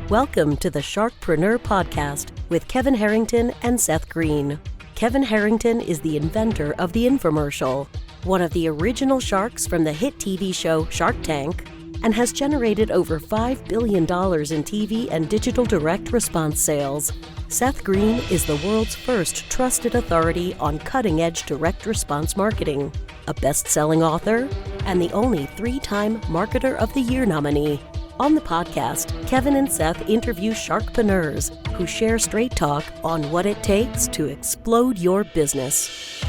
Welcome to the Sharkpreneur podcast with Kevin Harrington and Seth Greene. Kevin Harrington is the inventor of the infomercial, one of the original sharks from the hit TV show Shark Tank, and has generated over $5 billion in TV and digital direct response sales. Seth Greene is the world's first trusted authority on cutting-edge direct response marketing, a best-selling author, and the only 3-time Marketer of the Year nominee. On the podcast, Kevin and Seth interview sharkpreneurs who share straight talk on what it takes to explode your business.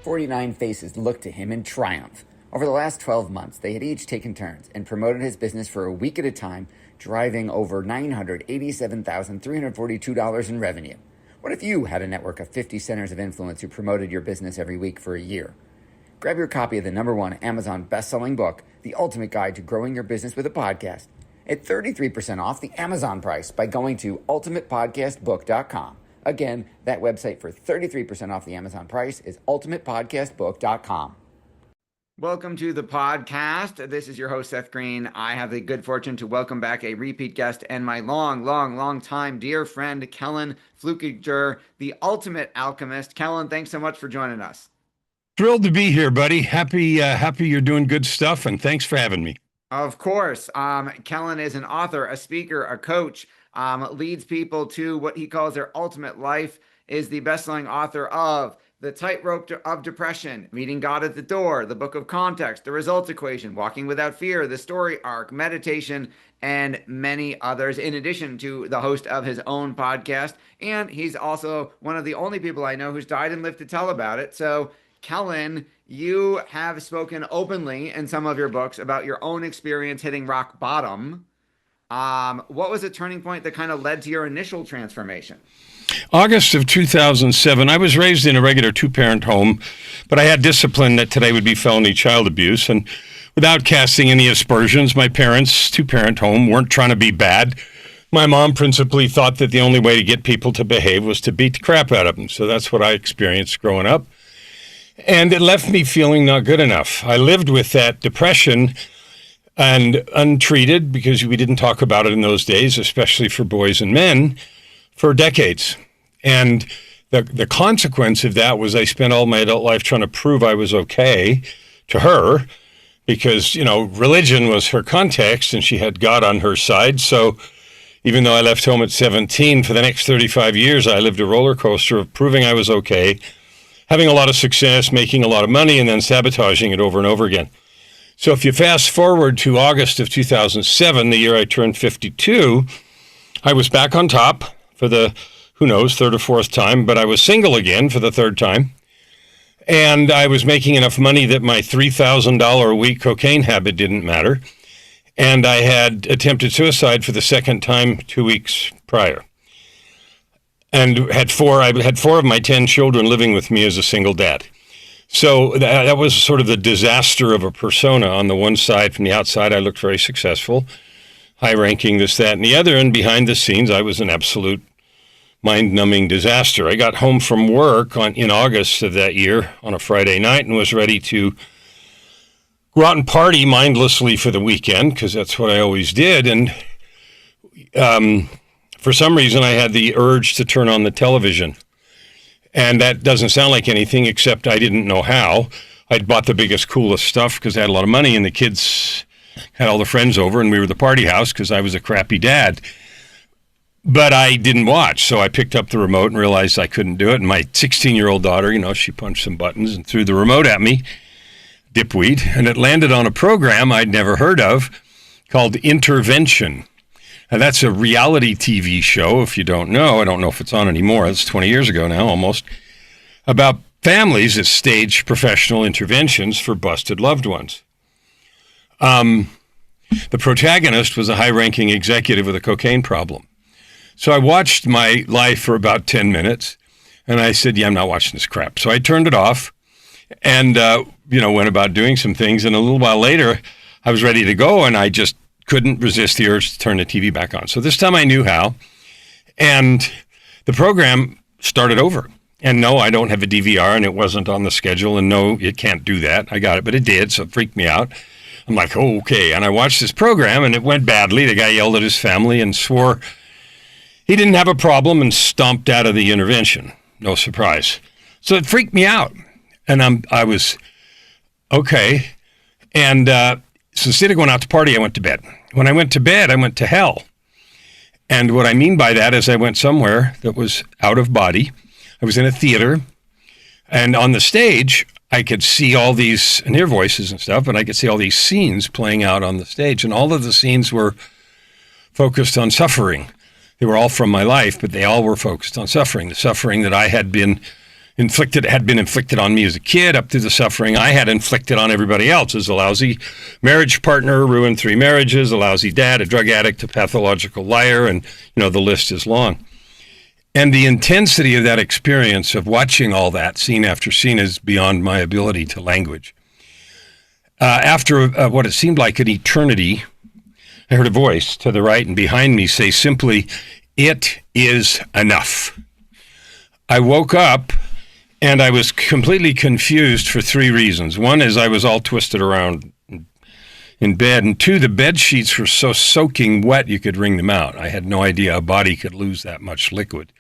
49 faces looked to him in triumph. Over the last 12 months, they had each taken turns and promoted his business for a week at a time, driving over $987,342 in revenue. What if you had a network of 50 centers of influence who promoted your business every week for a year? Grab your copy of the #1 Amazon best-selling book, The Ultimate Guide to Growing Your Business with a Podcast, at 33% off the Amazon price by going to ultimatepodcastbook.com. Again, that website for 33% off the Amazon price is ultimatepodcastbook.com. Welcome to the podcast. This is your host, Seth Greene. I have the good fortune to welcome back a repeat guest and my long time dear friend, Kellan Fluckiger, the ultimate alchemist. Kellan, thanks so much for joining us. Thrilled to be here, buddy. Happy you're doing good stuff, and thanks for having me. Of course. Kellan is an author, a speaker, a coach, leads people to what he calls their ultimate life, is the best-selling author of The Tightrope of Depression, Meeting God at the Door, The Book of Context, The Results Equation, Walking Without Fear, The Story Arc, Meditation, and many others, in addition to the host of his own podcast. And he's also one of the only people I know who's died and lived to tell about it. So, Kellan, you have spoken openly in some of your books about your own experience hitting rock bottom. What was the turning point that kind of led to your initial transformation? August of 2007, I was raised in a regular two-parent home, but I had discipline that today would be felony child abuse. And without casting any aspersions, my parents' two-parent home weren't trying to be bad. My mom principally thought that the only way to get people to behave was to beat the crap out of them. So that's what I experienced growing up. And it left me feeling not good enough. I lived with that depression and untreated, because we didn't talk about it in those days, especially for boys and men, for decades. And the consequence of that was I spent all my adult life trying to prove I was okay to her, because, religion was her context and she had God on her side. So even though I left home at 17, for the next 35 years, I lived a roller coaster of proving I was okay, having a lot of success, making a lot of money, and then sabotaging it over and over again. So if you fast forward to August of 2007, the year I turned 52, I was back on top for the, third or fourth time, but I was single again for the third time. And I was making enough money that my $3,000 a week cocaine habit didn't matter. And I had attempted suicide for the second time 2 weeks prior. And I had four of my 10 children living with me as a single dad. So that was sort of the disaster of a persona. On the one side, from the outside, I looked very successful, high-ranking, this, that, and the other. And behind the scenes, I was an absolute mind-numbing disaster. I got home from work in August of that year on a Friday night and was ready to go out and party mindlessly for the weekend, because that's what I always did. And for some reason, I had the urge to turn on the television. And that doesn't sound like anything, except I didn't know how. I'd bought the biggest, coolest stuff because I had a lot of money, and the kids had all the friends over, and we were the party house because I was a crappy dad. But I didn't watch, so I picked up the remote and realized I couldn't do it. And my 16-year-old daughter, she punched some buttons and threw the remote at me, dipweed, and it landed on a program I'd never heard of called Intervention. And that's a reality TV show, if you don't know. I don't know if it's on anymore. It's 20 years ago now, almost. About families that stage professional interventions for busted loved ones. The protagonist was a high-ranking executive with a cocaine problem. So I watched my life for about 10 minutes, and I said, I'm not watching this crap. So I turned it off and, went about doing some things. And a little while later, I was ready to go, and I just couldn't resist the urge to turn the TV back on. So this time I knew how, and the program started over. And no, I don't have a DVR, and it wasn't on the schedule, and no, it can't do that. I got it, but it did, so it freaked me out. I'm like, oh, okay. And I watched this program, and it went badly. The guy yelled at his family and swore he didn't have a problem and stomped out of the intervention. No surprise. So it freaked me out. And I was, okay. And so instead of going out to party, I went to bed. When I went to bed, I went to hell. And what I mean by that is I went somewhere that was out of body. I was in a theater. And on the stage, I could see all these, and hear voices and stuff, but I could see all these scenes playing out on the stage. And all of the scenes were focused on suffering. They were all from my life, but they all were focused on suffering. The suffering that I had been inflicted on me as a kid, up to the suffering I had inflicted on everybody else as a lousy marriage partner, ruined 3 marriages, a lousy dad, a drug addict, a pathological liar, and the list is long. And the intensity of that experience of watching all that scene after scene is beyond my ability to language. After what it seemed like an eternity, I heard a voice to the right and behind me say simply, "It is enough." I woke up and I was completely confused for 3 reasons. One is I was all twisted around in bed, and 2, the bed sheets were so soaking wet you could wring them out. I had no idea a body could lose that much liquid.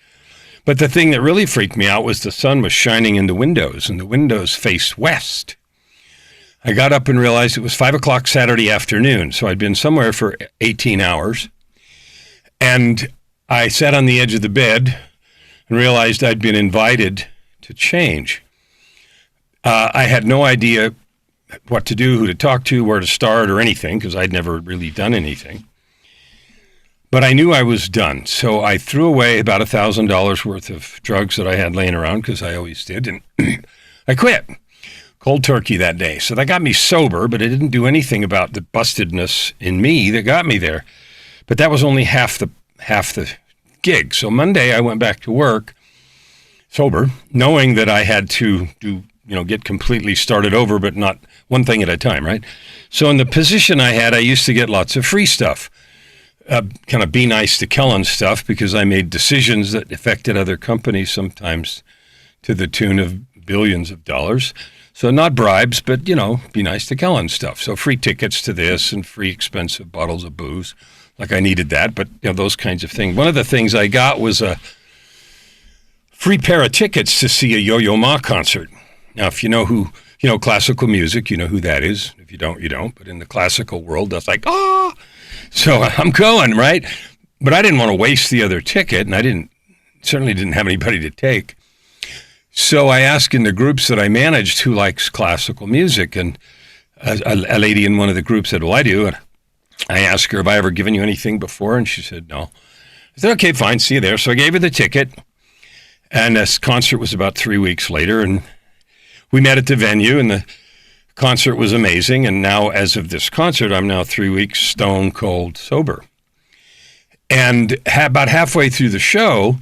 But the thing that really freaked me out was the sun was shining in the windows, and the windows faced west. I got up and realized it was 5 o'clock Saturday afternoon, so I'd been somewhere for 18 hours. And I sat on the edge of the bed and realized I'd been invited to change. I had no idea what to do, who to talk to, where to start, or anything, because I'd never really done anything. But I knew I was done, so I threw away about $1,000 worth of drugs that I had laying around, because I always did, and I quit. Cold turkey that day. So that got me sober, but it didn't do anything about the bustedness in me that got me there. But that was only half the gig. So Monday I went back to work sober, knowing that I had to get completely started over, but not one thing at a time, right? So in the position I had, I used to get lots of free stuff. Kind of be nice to Kellan stuff, because I made decisions that affected other companies, sometimes to the tune of billions of dollars. So not bribes, but, be nice to Kellan stuff. So free tickets to this and free expensive bottles of booze. Like I needed that, but those kinds of things. One of the things I got was a free pair of tickets to see a Yo-Yo Ma concert. Now, if you know classical music, you know who that is. If you don't, you don't. But in the classical world, that's like, So I'm going, right? But I didn't want to waste the other ticket, and I certainly didn't have anybody to take. So I asked in the groups that I managed who likes classical music, and a lady in one of the groups said, well, I do. And I asked her, have I ever given you anything before? And she said, no. I said, okay, fine, see you there. So I gave her the ticket, and this concert was about 3 weeks later, and we met at the venue, and the concert was amazing. And now, as of this concert, I'm now 3 weeks stone cold sober. And about halfway through the show,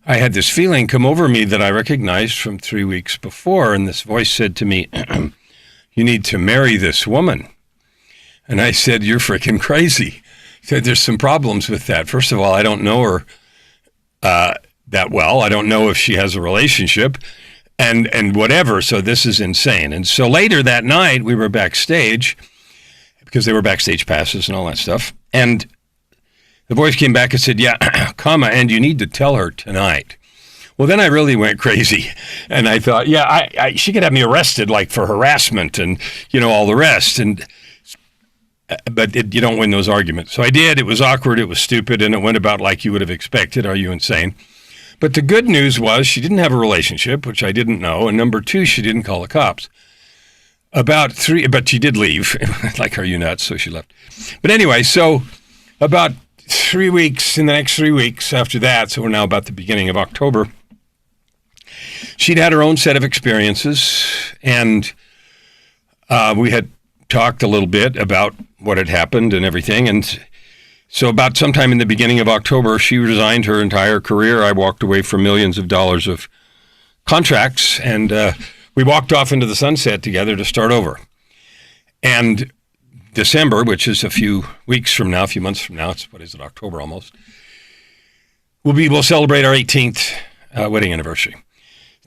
I had this feeling come over me that I recognized from 3 weeks before. And this voice said to me, you need to marry this woman. And I said, you're freaking crazy. He said, there's some problems with that. First of all, I don't know her that well. I don't know if she has a relationship and whatever. So this is insane. And so later that night, we were backstage because there were backstage passes and all that stuff. And the voice came back and said, yeah, and you need to tell her tonight. Well, then I really went crazy. And I thought, yeah, she could have me arrested like for harassment and, all the rest. But you don't win those arguments. So I did. It was awkward. It was stupid. And it went about like you would have expected. Are you insane? But the good news was she didn't have a relationship, which I didn't know. And number 2, she didn't call the cops. About 3, but she did leave. Like, are you nuts? So she left. But anyway, so about 3 weeks, in the next 3 weeks after that, so we're now about the beginning of October, she'd had her own set of experiences. And we had talked a little bit about what had happened and everything. And so about sometime in the beginning of October, she resigned her entire career. I walked away from millions of dollars of contracts, and we walked off into the sunset together to start over. And December, which is a few weeks from now, a few months from now, October almost, we'll celebrate our 18th wedding anniversary.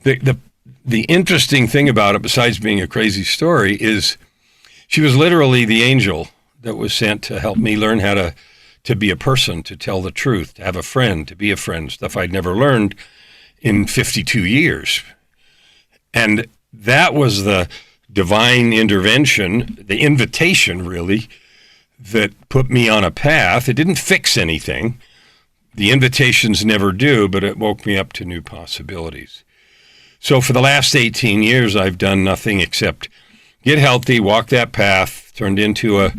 The interesting thing about it, besides being a crazy story, is She was literally the angel that was sent to help me learn how to be a person, to tell the truth, to have a friend, to be a friend, stuff I'd never learned in 52 years. And that was the divine intervention, the invitation, really, that put me on a path. It didn't fix anything. The invitations never do, but it woke me up to new possibilities. So for the last 18 years, I've done nothing except get healthy, walk that path, turned into a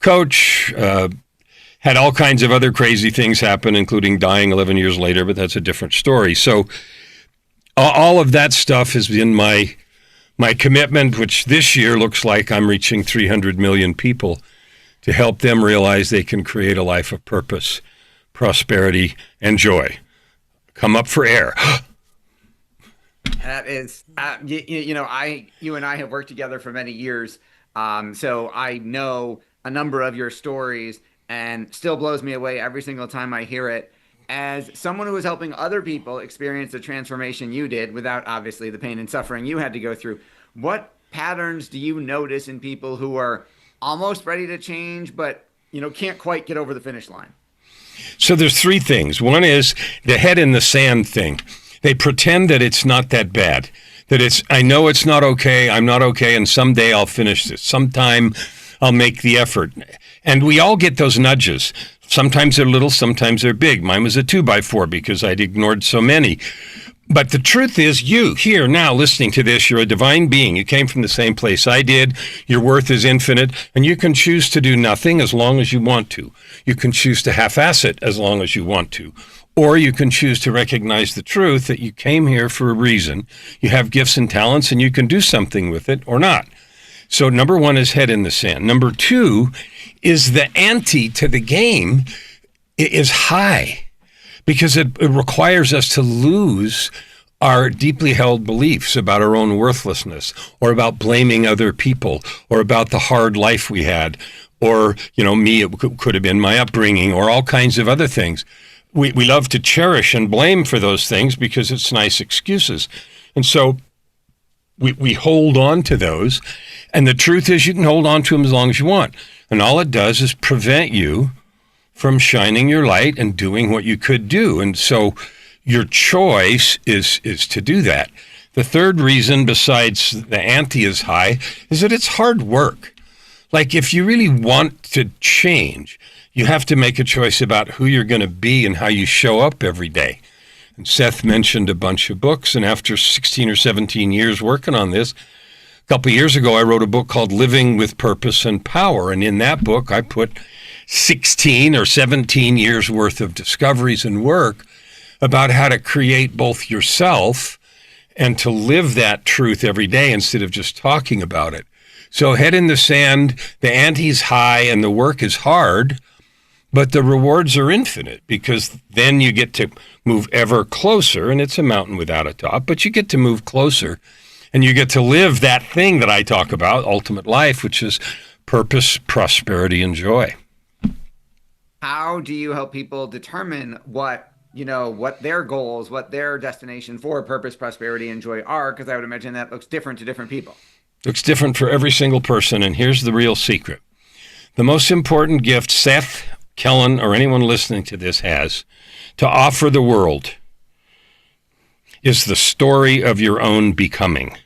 coach, had all kinds of other crazy things happen, including dying 11 years later, but that's a different story. So all of that stuff has been my commitment, which this year looks like I'm reaching 300 million people, to help them realize they can create a life of purpose, prosperity, and joy. Come up for air. That is, you and I have worked together for many years, so I know a number of your stories, and still blows me away every single time I hear it. As someone who is helping other people experience the transformation you did, without obviously the pain and suffering you had to go through, what patterns do you notice in people who are almost ready to change, but can't quite get over the finish line? So there's three things. One is the head in the sand thing. They pretend that it's not that bad, that I know it's not okay, I'm not okay, and someday I'll finish this. Sometime I'll make the effort. And we all get those nudges. Sometimes they're little, sometimes they're big. Mine was a 2x4 because I'd ignored so many. But the truth is, you here now listening to this, you're a divine being. You came from the same place I did. Your worth is infinite, and you can choose to do nothing as long as you want to. You can choose to half-ass it as long as you want to. Or you can choose to recognize the truth that you came here for a reason. You have gifts and talents, and you can do something with it or not. So number one is head in the sand. Number two is the ante to the game is high, because it requires us to lose our deeply held beliefs about our own worthlessness, or about blaming other people, or about the hard life we had, or, me, it could have been my upbringing, or all kinds of other things. We love to cherish and blame for those things because it's nice excuses. And so we hold on to those. And the truth is, you can hold on to them as long as you want. And all it does is prevent you from shining your light and doing what you could do. And so your choice is to do that. The third reason, besides the ante is high, is that it's hard work. Like, if you really want to change, you have to make a choice about who you're going to be and how you show up every day. And Seth mentioned a bunch of books, and after 16 or 17 years working on this, a couple of years ago, I wrote a book called Living with Purpose and Power. And in that book, I put 16 or 17 years worth of discoveries and work about how to create both yourself and to live that truth every day instead of just talking about it. So head in the sand, the ante's high, and the work is hard, but the rewards are infinite, because then you get to move ever closer, and it's a mountain without a top, but you get to move closer, and you get to live that thing that I talk about, ultimate life, which is purpose, prosperity, and joy. How do you help people determine what their goals, what their destination for purpose, prosperity, and joy are? Because I would imagine that looks different to different people. Looks different for every single person, and here's the real secret. The most important gift Seth, Kellan, or anyone listening to this has to offer the world is the story of your own becoming.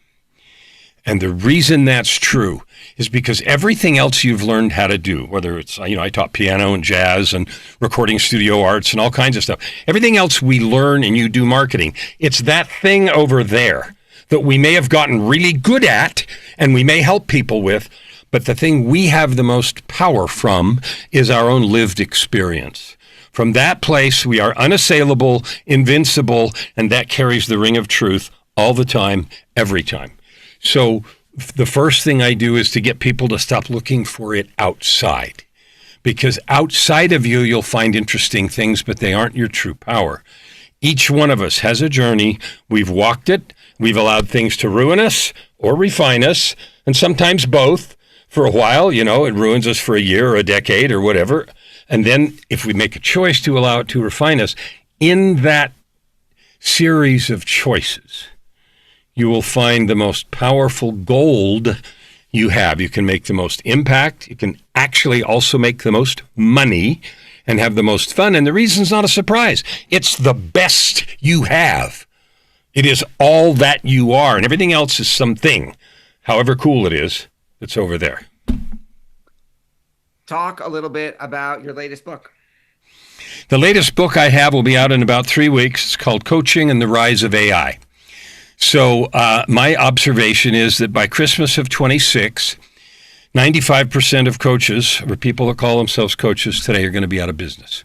And the reason that's true is because everything else you've learned how to do, whether it's, I taught piano and jazz and recording studio arts and all kinds of stuff. Everything else we learn, and you do marketing, it's that thing over there that we may have gotten really good at and we may help people with, but the thing we have the most power from is our own lived experience. From that place, we are unassailable, invincible, and that carries the ring of truth all the time, every time. So the first thing I do is to get people to stop looking for it outside, because outside of you, you'll find interesting things, but they aren't your true power. Each one of us has a journey. We've walked it. We've allowed things to ruin us or refine us, and sometimes both. For a while, it ruins us for a year or a decade or whatever. And then if we make a choice to allow it to refine us, in that series of choices, you will find the most powerful gold you have. You can make the most impact. You can actually also make the most money and have the most fun. And the reason's not a surprise. It's the best you have. It is all that you are, and everything else is something, however cool it is, that's over there. Talk a little bit about your latest book. The latest book I have will be out in about 3 weeks. It's called Coaching and the Rise of AI. So my observation is that by Christmas of 26, 95% of coaches, or people that call themselves coaches today, are going to be out of business.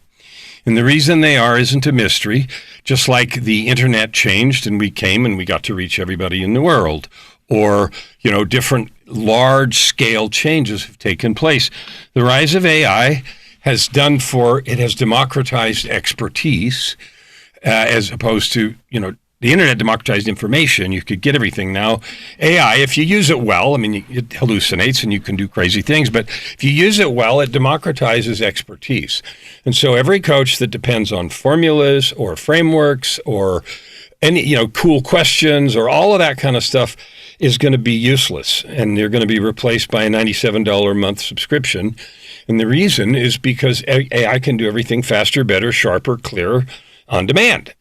And the reason they are isn't a mystery. Just like the internet changed and we came and we got to reach everybody in the world, or, different large-scale changes have taken place. The rise of AI has democratized expertise, as opposed to, the internet democratized information. You could get everything now. AI, if you use it well, it hallucinates and you can do crazy things, but if you use it well, it democratizes expertise. And so every coach that depends on formulas or frameworks or any, cool questions or all of that kind of stuff is going to be useless, and they're going to be replaced by a $97 a month subscription. And the reason is because AI can do everything faster, better, sharper, clearer, on demand.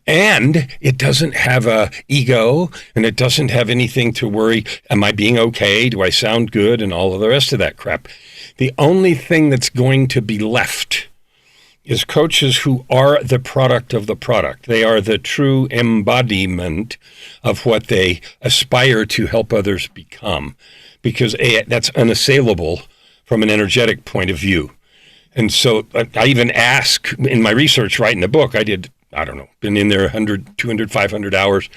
And it doesn't have a ego, and it doesn't have anything to worry, am I being okay? Do I sound good? And all of the rest of that crap. The only thing that's going to be left is coaches who are the product of the product. They are the true embodiment of what they aspire to help others become, because that's unassailable from an energetic point of view. And so I even ask in my research, writing the book, been in there 100, 200, 500 hours,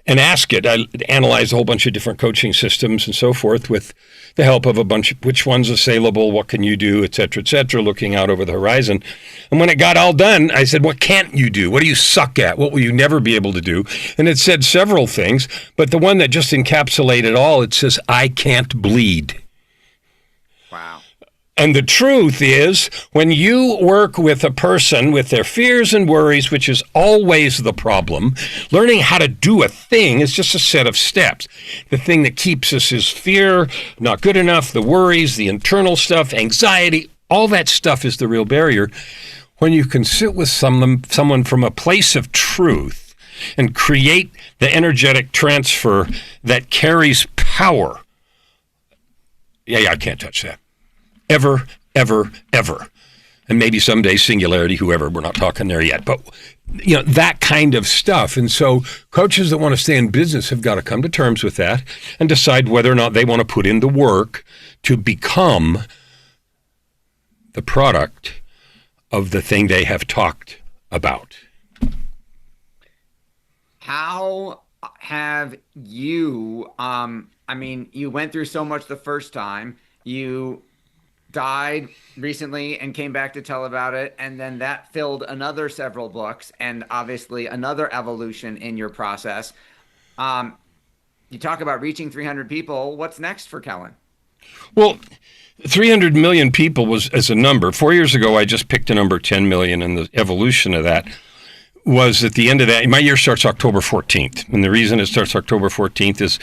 and ask it. I analyze a whole bunch of different coaching systems and so forth with the help of a bunch of which one's assailable, what can you do, et cetera, looking out over the horizon. And when it got all done, I said, what can't you do? What do you suck at? What will you never be able to do? And it said several things, but the one that just encapsulated all, it says, I can't bleed. Wow. And the truth is, when you work with a person with their fears and worries, which is always the problem, learning how to do a thing is just a set of steps. The thing that keeps us is fear, not good enough, the worries, the internal stuff, anxiety, all that stuff is the real barrier. When you can sit with someone from a place of truth and create the energetic transfer that carries power, I can't touch that. Ever, ever, ever. And maybe someday singularity, whoever, we're not talking there yet. But, that kind of stuff. And so coaches that want to stay in business have got to come to terms with that and decide whether or not they want to put in the work to become the product of the thing they have talked about. How have you, you went through so much the first time, you died recently and came back to tell about it, and then that filled another several books and obviously another evolution in your process. You talk about reaching 300 people. What's next for Kellan? Well, 300 million people was as a number. 4 years ago, I just picked a number, 10 million, and the evolution of that was at the end of that. My year starts October 14th, and the reason it starts October 14th is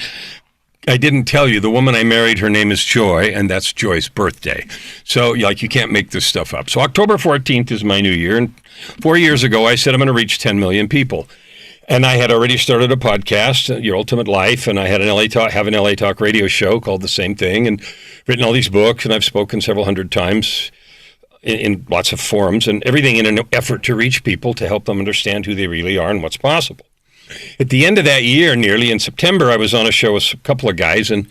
I didn't tell you, the woman I married, her name is Joy, and that's Joy's birthday. So, you can't make this stuff up. So October 14th is my new year, and 4 years ago, I said I'm going to reach 10 million people. And I had already started a podcast, Your Ultimate Life, and I had an LA Talk radio show called the same thing, and written all these books, and I've spoken several hundred times in lots of forums, and everything in an effort to reach people to help them understand who they really are and what's possible. At the end of that year, nearly in September, I was on a show with a couple of guys, and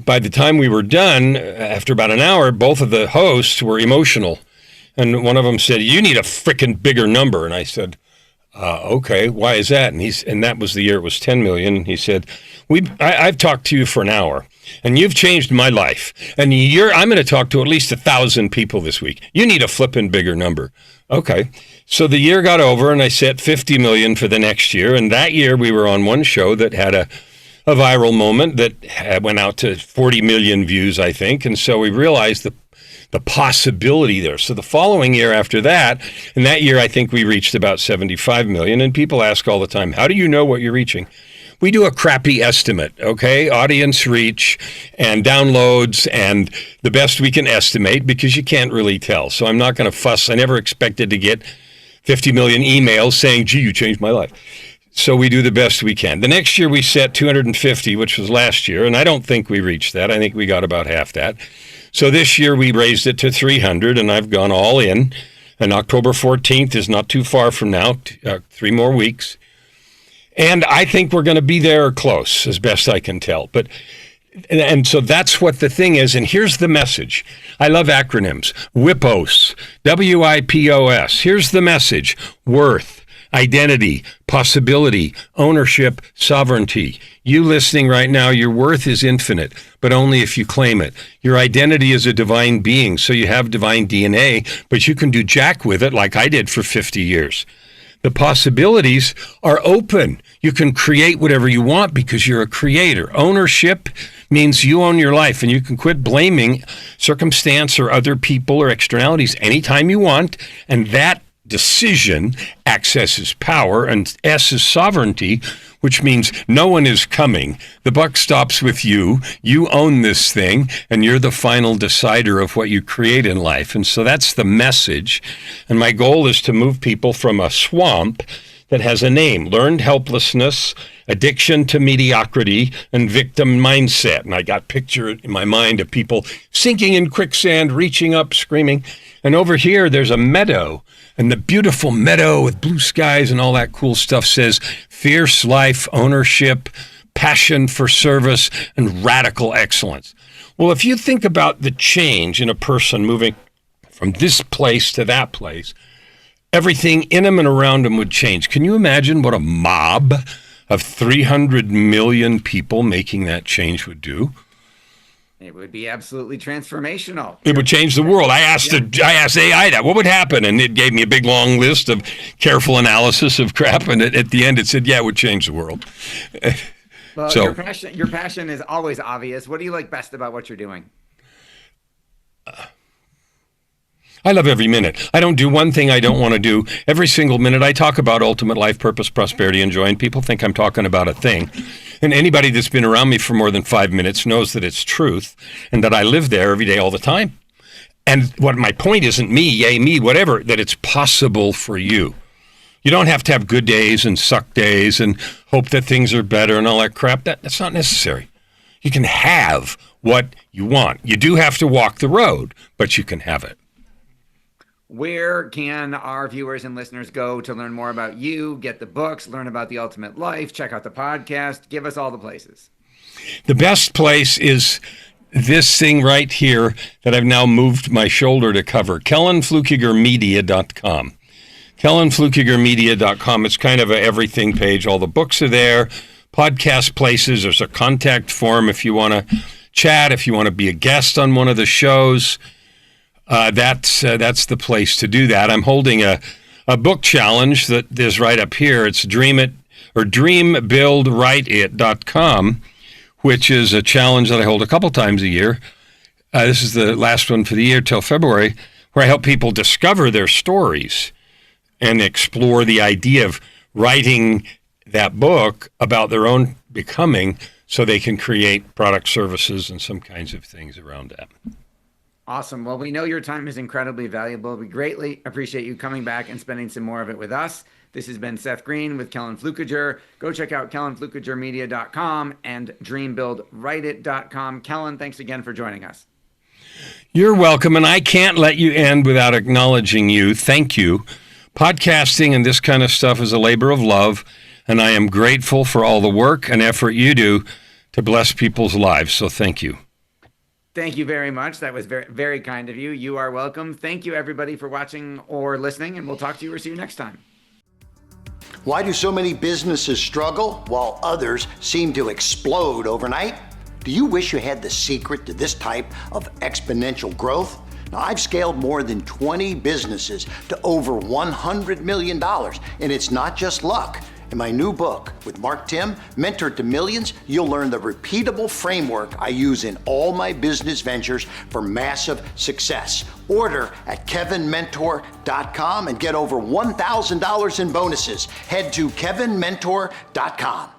by the time we were done, after about an hour, both of the hosts were emotional. And one of them said, "You need a frickin' bigger number." And I said, okay, why is that? And that was the year it was 10 million. And he said, I've talked to you for an hour, and you've changed my life. And I'm going to talk to at least 1,000 people this week. You need a flippin' bigger number. Okay. So the year got over, and I set 50 million for the next year. And that year we were on one show that had a viral moment that went out to 40 million views, I think. And so we realized the possibility there. So the following year after that, and that year I think we reached about 75 million. And people ask all the time, how do you know what you're reaching? we do a crappy estimate, okay? Audience reach and downloads and the best we can estimate because you can't really tell. So I'm not going to fuss. I never expected to get 50 million emails saying, gee, you changed my life. So we do the best we can. The next year we set 250, which was last year, and I don't think we reached that. I think we got about half that. So this year we raised it to 300, and I've gone all in. And October 14th is not too far from now, 3 more weeks. And I think we're going to be there or close, as best I can tell. And so that's what the thing is. And here's the message. I love acronyms. WIPOS, WIPOS. Here's the message. Worth, identity, possibility, ownership, sovereignty. You listening right now, your worth is infinite, but only if you claim it. Your identity is a divine being, so you have divine DNA, but you can do jack with it like I did for 50 years. The possibilities are open. You can create whatever you want because you're a creator. Ownership means you own your life, and you can quit blaming circumstance or other people or externalities anytime you want, and that decision accesses power, and S is sovereignty, which means no one is coming. The buck stops with you. You own this thing, and you're the final decider of what you create in life. And so that's the message. And my goal is to move people from a swamp that has a name: learned helplessness, addiction to mediocrity, and victim mindset. And I got picture in my mind of people sinking in quicksand, reaching up, screaming. And over here, there's a meadow. And the beautiful meadow with blue skies and all that cool stuff says fierce life, ownership, passion for service, and radical excellence. Well, if you think about the change in a person moving from this place to that place, everything in them and around them would change. Can you imagine what a mob of 300 million people making that change would do? It would be absolutely transformational. It would change the world. I asked AI that, what would happen? And it gave me a big, long list of careful analysis of crap. And at the end, it said, yeah, it would change the world. Well, So your passion is always obvious. What do you like best about what you're doing? I love every minute. I don't do one thing I don't want to do. Every single minute I talk about ultimate life, purpose, prosperity, and joy, and people think I'm talking about a thing. And anybody that's been around me for more than 5 minutes knows that it's truth and that I live there every day all the time. And what my point isn't me, yay, me, whatever, that it's possible for you. You don't have to have good days and suck days and hope that things are better and all that crap. That's not necessary. You can have what you want. You do have to walk the road, but you can have it. Where can our viewers and listeners go to learn more about you, get the books, learn about the ultimate life, check out the podcast? Give us all the places. The best place is this thing right here that I've now moved my shoulder to cover, KellanFluckigermedia.com. KellanFluckigermedia.com. It's kind of a everything page. All the books are there, podcast places. There's a contact form if you want to chat, if you want to be a guest on one of the shows. That's the place to do that. I'm holding a book challenge that is right up here. It's dreambuildwriteit.com, which is a challenge that I hold a couple times a year. This is the last one for the year till February, where I help people discover their stories and explore the idea of writing that book about their own becoming so they can create product, services, and some kinds of things around that. Awesome. Well, we know your time is incredibly valuable. We greatly appreciate you coming back and spending some more of it with us. This has been Seth Greene with Kellan Fluckiger. Go check out KellanFluckigermedia.com and dreambuildwriteit.com. Kellan, thanks again for joining us. You're welcome, and I can't let you end without acknowledging you. Thank you. Podcasting and this kind of stuff is a labor of love, and I am grateful for all the work and effort you do to bless people's lives. So thank you. Thank you very much. That was very, very kind of you. You are welcome. Thank you, everybody, for watching or listening, and we'll talk to you or see you next time. Why do so many businesses struggle while others seem to explode overnight? Do you wish you had the secret to this type of exponential growth? Now, I've scaled more than 20 businesses to over $100 million, and it's not just luck. In my new book with Mark Tim, Mentor to Millions, you'll learn the repeatable framework I use in all my business ventures for massive success. Order at kevinmentor.com and get over $1,000 in bonuses. Head to kevinmentor.com.